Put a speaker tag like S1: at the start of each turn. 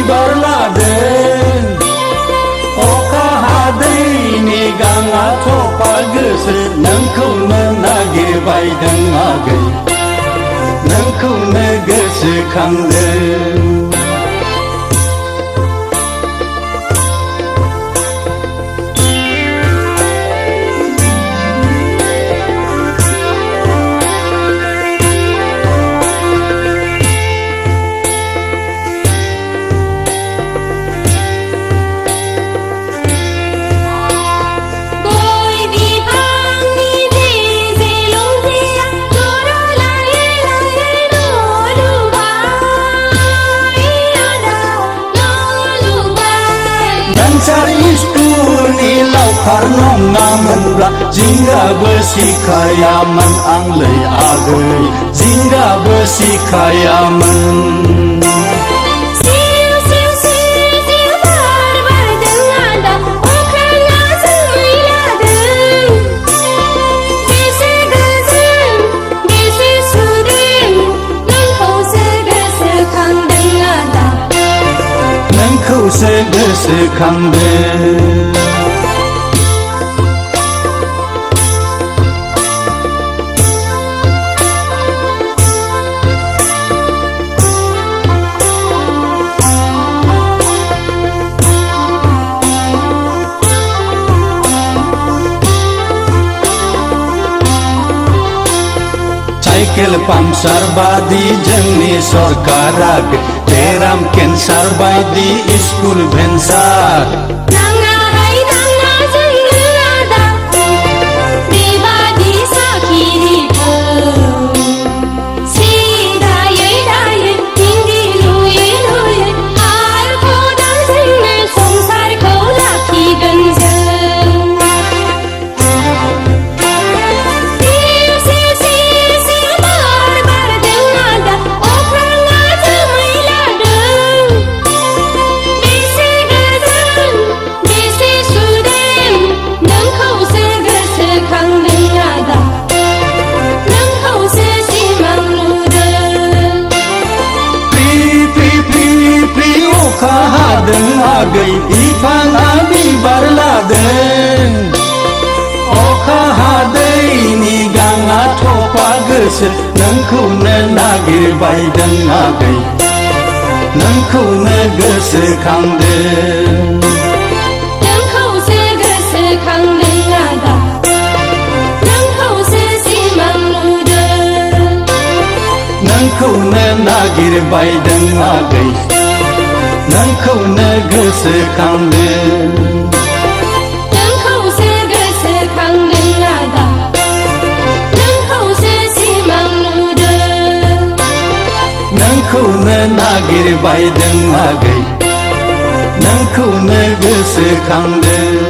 S1: बिबार लादों अखा हादैनि गाङा थफा गोसो नोंखौनो नागिरबायदों आगै नोंखौनो गोसोखांदों Iskuनि लावखार नङामोनब्ला जिंगाबो सिखायामोन आंलै आगै जिंगाबो सिखायामोन नोंखौसो गोसोखांदों साइकेल पाम्पसार बादि जोंनि सरकारा बेराम केन्सार बायदि स्कुल भेन्सार अखा हादों आगै बिफाङा बिबार लादों अखा हादैनि गाङा थफा गोसो नोंखौनो नागिरबायदों आगै नोंखौनो गोसोखांदों
S2: नोंखौसो गोसोखांदों आदा नोंखौसो सिमां नुदों
S1: नोंखौनो नागिरबायदों आगै नोंखौनो गोसोखांदों
S2: नोंखौसो गोसोखांदों आदा नोंखौसो सिमां नुदों
S1: नोंखौनो नागिरबायदों आगै नोंखौनो गोसोखांदों